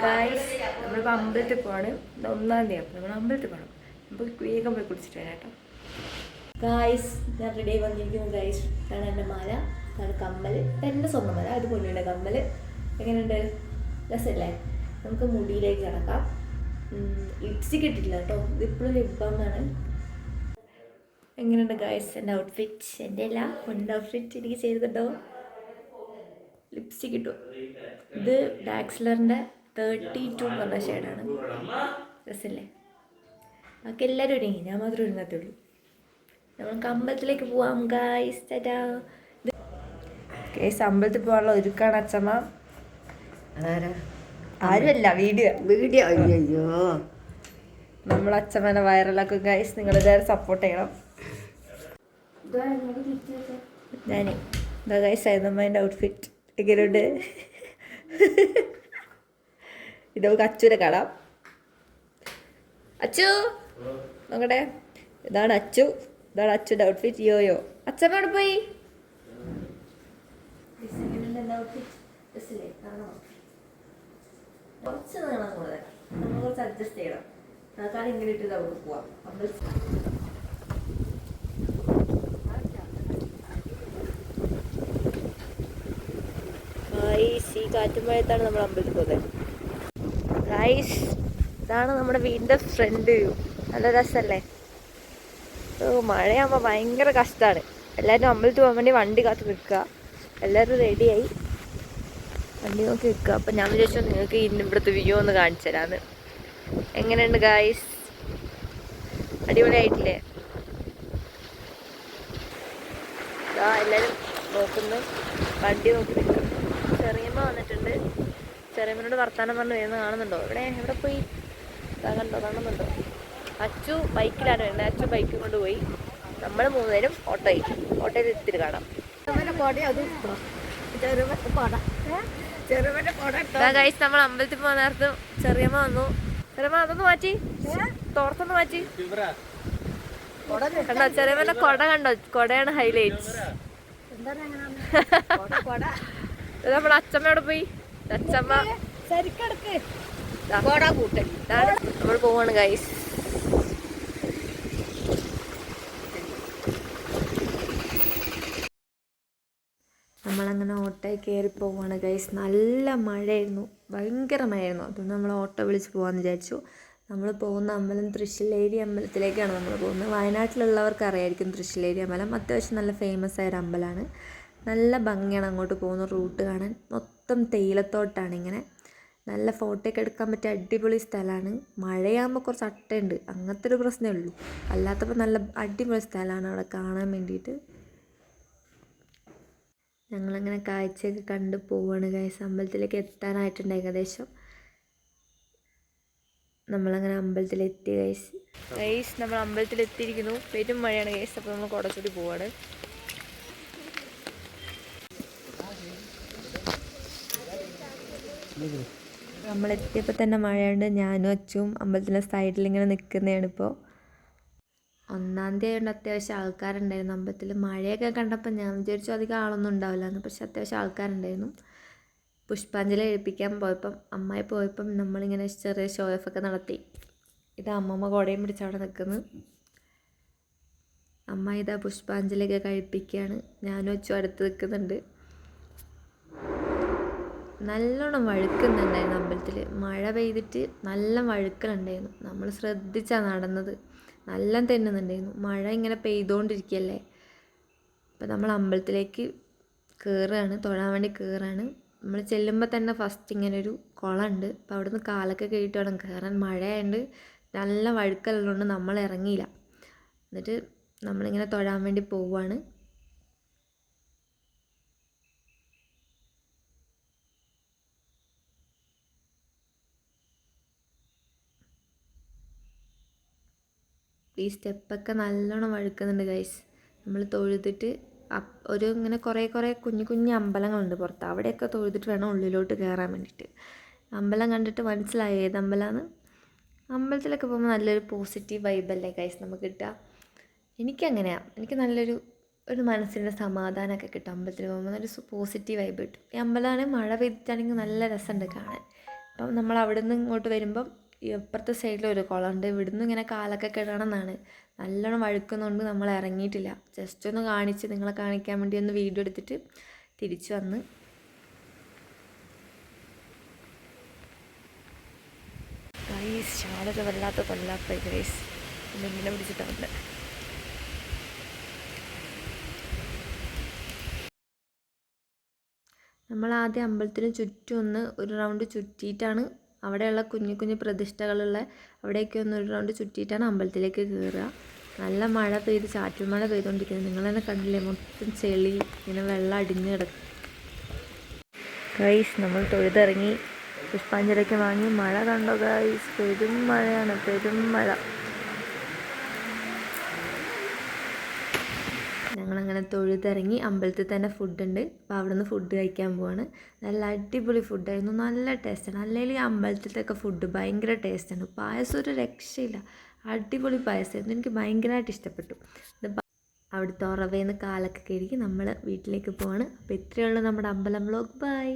Guys നമ്മളിപ്പോൾ അമ്പലത്തിൽ പോവാണ്. 1-ാം തീയതി അപ്പോൾ നമ്മൾ അമ്പലത്തിൽ പോകണം. അപ്പോൾ വേഗം പോയി കുടിച്ചിട്ട് വരാം കേട്ടോ. ഗായ്സ് ഞാൻ റെഡി ആയി വന്നിരിക്കുന്നു. ഗായ്സ് ഇതാണ് എൻ്റെ മാല, ഇതാണ് കമ്മൽ, എൻ്റെ സ്വന്തം മാല. അത് പൊന്നിയുടെ കമ്മൽ. എങ്ങനെയുണ്ട്? രസമല്ലേ? നമുക്ക് മുടിയിലേക്ക് കിടക്കാം. ലിപ്സ്റ്റിക് ഇട്ടിട്ടില്ല കേട്ടോ, ഇതിപ്പോഴും ലിപ് ബാമാണ്. എങ്ങനെയുണ്ട് ഗായ്സ് എൻ്റെ ഔട്ട്ഫിറ്റ്? എൻ്റെ അല്ല പൊന്നിൻ്റെ ഔട്ട്ഫിറ്റ് എനിക്ക് ചെയ്തിട്ടോ. ലിപ്സ്റ്റിക് ഇട്ടു. ഇത് ഡാക്സ്ലറിൻ്റെ 32 എന്ന് പറഞ്ഞ ഷെയ്ഡാണ്. രസമല്ലേ? ബാക്കി എല്ലാവരും ഒരുങ്ങി, ഞാൻ മാത്രമേ ഒരുങ്ങത്തുള്ളൂ. നമുക്ക് അമ്പലത്തിലേക്ക് പോവാം ഗായ്സ്. ടാറ്റാ. കേസ് അമ്പലത്തിൽ പോകാനുള്ള ഒരുക്കാണ് അച്ഛമ്മ. ആരുമല്ല, വീഡിയോ. അയ്യോ നമ്മൾ അച്ഛമ്മനെ വൈറലാക്കും ഗായ്സ്. നിങ്ങൾ ഇതാരും സപ്പോർട്ട് ചെയ്യണം. ഞാൻ ഇതാ ഗായ്സ് സൈതമ്മേൻ്റെ ഔട്ട്ഫിറ്റ്. എങ്ങനെയുണ്ട്? ഇത് നമുക്ക് അച്ചുവിനെ കാണാം. അച്ചു നോക്കട്ടെ. ഇതാണ് അച്ചു, ഇതാണ് അച്ചുവിൻ്റെ ഔട്ട്ഫിറ്റ്. യോയോ അച്ഛമ്മ അവിടെ പോയി. കുറച്ച് നീളം കൂടുതൽ, നമ്മൾ കുറച്ച് അഡ്ജസ്റ്റ് ചെയ്യണം. അതാണ് ഇങ്ങനെ ഇട്ട് നമുക്ക് പോവാം. ഗായ്സ് ഈ കാറ്റുമഴയത്താണ് നമ്മൾ അമ്പലത്തിൽ പോകുന്നത്. ഗായ്സ് ഇതാണ് നമ്മുടെ വീടിൻ്റെ ഫ്രണ്ട് വ്യൂ. നല്ല രസമല്ലേ? മഴയാകുമ്പോൾ ഭയങ്കര കഷ്ടമാണ്. എല്ലാവരും അമ്പലത്തിൽ പോകാൻ വേണ്ടി വണ്ടി കാത്ത് നിൽക്കുക. എല്ലാവരും റെഡിയായി വണ്ടി നോക്കി നിൽക്കുക. അപ്പം ഞാൻ വിചാരിച്ചു നിങ്ങൾക്ക് ഇവിടുത്തെ വ്യൂ ഒന്ന് കാണിച്ചു തരാമെന്ന്. എങ്ങനെയുണ്ട് ഗായ്സ്? അടിപൊളിയായിട്ടില്ലേ? ഇതാ എല്ലാവരും നോക്കുന്നു, വണ്ടി നോക്കി നിൽക്കുന്നു. ചെറിയമ്മ വന്നിട്ടുണ്ട്. ചെറിയമ്മനോട് വർത്താനം പറഞ്ഞ് വരുന്നത് കാണുന്നുണ്ടോ? എവിടെ പോയി? കാണുന്നുണ്ടോ? അച്ചു ബൈക്കിലാണ് വരുന്നത്. അച്ചു ബൈക്കും കൊണ്ട് പോയി. നമ്മൾ 3 പേരും ഓട്ടോയിൽ എത്തിയിട്ട് കാണാം. ഗൈസ് നമ്മൾ അമ്പലത്തിൽ പോകാൻ നേരത്ത് ചെറിയമ്മ വന്നു. ചെറിയമ്മ അതൊന്ന് മാറ്റി, തോർത്തൊന്ന് മാറ്റി. കണ്ടോ ചെറിയമ്മന്റെ കൊട? കണ്ടോ? കൊടയാണ് ഹൈലൈറ്റ്. നമ്മുടെ അച്ഛമ്മയോട് പോയി. അച്ഛമ്മ നമ്മൾ പോവാണ് ഗൈസ്. നമ്മളങ്ങനെ ഓട്ടോയിൽ കയറി പോവാണ് ഗൈസ്. നല്ല മഴയായിരുന്നു, ഭയങ്കര മഴയായിരുന്നു. അതുകൊണ്ട് നമ്മൾ ഓട്ടോ വിളിച്ച് പോകാമെന്ന് വിചാരിച്ചു. നമ്മൾ പോകുന്ന അമ്പലം തൃശ്ശിലേരി അമ്പലത്തിലേക്കാണ് നമ്മൾ പോകുന്നത്. വയനാട്ടിലുള്ളവർക്ക് അറിയായിരിക്കും തൃശ്ശിലേരി അമ്പലം. അത്യാവശ്യം നല്ല ഫേമസ് ആയൊരു അമ്പലമാണ്. നല്ല ഭംഗിയാണ് അങ്ങോട്ട് പോകുന്ന റൂട്ട് കാണാൻ. മൊത്തം തേയിലത്തോട്ടാണ്. ഇങ്ങനെ നല്ല ഫോട്ടോയൊക്കെ എടുക്കാൻ പറ്റിയ അടിപൊളി സ്ഥലമാണ്. മഴയാകുമ്പോൾ കുറച്ച് അട്ടയുണ്ട്, അങ്ങനത്തെ ഒരു പ്രശ്നമേ ഉള്ളൂ. അല്ലാത്തപ്പോൾ നല്ല അടിപൊളി സ്ഥലമാണ് അവിടെ കാണാൻ വേണ്ടിയിട്ട്. ഞങ്ങളങ്ങനെ കാഴ്ചയൊക്കെ കണ്ട് പോവാണ് ഗൈസ്. അമ്പലത്തിലേക്ക് എത്താനായിട്ടുണ്ട് ഏകദേശം. നമ്മളങ്ങനെ അമ്പലത്തിലെത്തി ഗൈസ്. നമ്മൾ അമ്പലത്തിലെത്തിയിരിക്കുന്നു. പെരും മഴയാണ് ഗൈസ്. അപ്പോൾ നമ്മൾ കുടച്ചൂടി പോവാണ്. നമ്മളെത്തിയപ്പോൾ തന്നെ മഴയുണ്ട്. ഞാനും അച്ചും അമ്പലത്തിൻ്റെ സൈഡിൽ ഇങ്ങനെ നിൽക്കുന്നതാണ് ഇപ്പോൾ. 1-ാം തീയതി ആയതുകൊണ്ട് അത്യാവശ്യം ആൾക്കാരുണ്ടായിരുന്നു അമ്പലത്തിൽ. മഴയൊക്കെ കണ്ടപ്പോൾ ഞാൻ വിചാരിച്ചു അധികം ആളൊന്നും ഉണ്ടാവില്ലെന്ന്. പക്ഷെ അത്യാവശ്യം ആൾക്കാരുണ്ടായിരുന്നു. പുഷ്പാഞ്ജലി കഴിപ്പിക്കാൻ പോയപ്പം അമ്മായി പോയപ്പം നമ്മളിങ്ങനെ ചെറിയ ഷോ ഓഫൊക്കെ നടത്തി. ഇത് അമ്മമ്മ കുടയും പിടിച്ച് അവിടെ നിൽക്കുന്നു. അമ്മ ഇതാ പുഷ്പാഞ്ജലിയൊക്കെ കഴിപ്പിക്കുകയാണ്. ഞാനും അച്ചും അടുത്ത് നിൽക്കുന്നുണ്ട്. നല്ലോണം വഴുക്കുന്നുണ്ടായിരുന്നു അമ്പലത്തിൽ. മഴ പെയ്തിട്ട് നല്ല വഴുക്കലുണ്ടായിരുന്നു. നമ്മൾ ശ്രദ്ധിച്ചാണ് നടന്നത്. നല്ല തെന്നുന്നുണ്ടായിരുന്നു. മഴ ഇങ്ങനെ പെയ്തുകൊണ്ടിരിക്കുകയല്ലേ. അപ്പം നമ്മൾ അമ്പലത്തിലേക്ക് കയറുകയാണ്, തൊഴാൻ വേണ്ടി കയറുകയാണ്. നമ്മൾ ചെല്ലുമ്പോൾ തന്നെ ഫസ്റ്റ് ഇങ്ങനെ ഒരു കുളമുണ്ട്. അപ്പോൾ അവിടെ നിന്ന് കാലൊക്കെ കഴുകിയിട്ട് വേണം കയറാൻ. മഴയായതുകൊണ്ട് നല്ല വഴുക്കലുള്ളതുകൊണ്ട് നമ്മൾ ഇറങ്ങിയില്ല. എന്നിട്ട് നമ്മളിങ്ങനെ തൊഴാൻ വേണ്ടി പോവുകയാണ്. ഈ സ്റ്റെപ്പൊക്കെ നല്ലോണം വഴുക്കുന്നുണ്ട് ഗൈസ്. നമ്മൾ തൊഴുതിട്ട് ഒരു ഇങ്ങനെ കുറേ കുഞ്ഞു അമ്പലങ്ങളുണ്ട് പുറത്ത്. അവിടെയൊക്കെ തൊഴുതിട്ട് വേണം ഉള്ളിലോട്ട് കയറാൻ വേണ്ടിയിട്ട്. അമ്പലം കണ്ടിട്ട് മനസ്സിലായി ഏത് അമ്പലമാണ്. അമ്പലത്തിലൊക്കെ പോകുമ്പോൾ നല്ലൊരു പോസിറ്റീവ് വൈബല്ലേ ഗൈസ് നമുക്ക് കിട്ടുക. എനിക്കങ്ങനെയാണ്. എനിക്ക് നല്ലൊരു മനസ്സിൻ്റെ സമാധാനമൊക്കെ കിട്ടും. അമ്പലത്തിൽ പോകുമ്പോൾ നല്ലൊരു പോസിറ്റീവ് വൈബ് കിട്ടും. ഈ അമ്പലമാണെങ്കിൽ മഴ പെയ്തിട്ടാണെങ്കിൽ നല്ല രസമുണ്ട് കാണാൻ. അപ്പം നമ്മൾ അവിടെ നിന്ന് ഇങ്ങോട്ട് വരുമ്പം ഇപ്പുറത്തെ സൈഡിലൊരു കുളമുണ്ട്. ഇവിടുന്ന് ഇങ്ങനെ കാലൊക്കെ കഴുകണമെന്നാണ്. നല്ലോണം വഴുക്കുന്നതുകൊണ്ട് നമ്മൾ ഇറങ്ങിയിട്ടില്ല. ജസ്റ്റ് ഒന്ന് കാണിച്ച് നിങ്ങളെ കാണിക്കാൻ വേണ്ടി ഒന്ന് വീഡിയോ എടുത്തിട്ട് തിരിച്ചു വന്ന്. ഗൈസ് വളരെ വല്ലാത്ത കൊല്ലാപ്പായി ഗൈസ്. ഇങ്ങനെ പിടിച്ചിട്ടുണ്ട്. നമ്മൾ ആദ്യം അമ്പലത്തിന് ചുറ്റും ഒരു റൗണ്ട് ചുറ്റിയിട്ടാണ്, അവിടെയുള്ള കുഞ്ഞു കുഞ്ഞു പ്രതിഷ്ഠകളുള്ള അവിടെയൊക്കെ ഒരു റൗണ്ട് ചുറ്റിയിട്ടാണ് അമ്പലത്തിലേക്ക് കയറുക. നല്ല മഴ പെയ്ത് ചാറ്റൽ മഴ പെയ്തുകൊണ്ടിരിക്കുന്നത്. നിങ്ങൾ തന്നെ കണ്ടില്ലേ, മൊത്തം ചെളി, ഇങ്ങനെ വെള്ളം അടിഞ്ഞ് കിടക്കും. ഗൈസ് നമ്മൾ തൊഴുതിറങ്ങി പുഷ്പാഞ്ജലിയൊക്കെ വാങ്ങി. മഴ കണ്ടോ ഗൈസ്, പെരും മഴയാണ്, പെരും മഴ. ഞങ്ങളങ്ങനെ തൊഴുതിറങ്ങി. അമ്പലത്തിൽ തന്നെ ഫുഡുണ്ട്, അപ്പോൾ അവിടെ നിന്ന് ഫുഡ് കഴിക്കാൻ പോവാണ്. നല്ല അടിപൊളി ഫുഡായിരുന്നു, നല്ല ടേസ്റ്റാണ്. അല്ലെങ്കിൽ അമ്പലത്തിലത്തെയൊക്കെ ഫുഡ് ഭയങ്കര ടേസ്റ്റാണ്. പായസം ഒരു രക്ഷയില്ല, അടിപൊളി പായസമായിരുന്നു. എനിക്ക് ഭയങ്കരമായിട്ട് ഇഷ്ടപ്പെട്ടു. അവിടുത്തെ ഉറവേന്ന് കാലൊക്കെ കഴുകി നമ്മൾ വീട്ടിലേക്ക് പോവാണ്. അപ്പോൾ ഇത്രയുള്ള നമ്മുടെ അമ്പലം വ്ലോഗ്. ബൈ.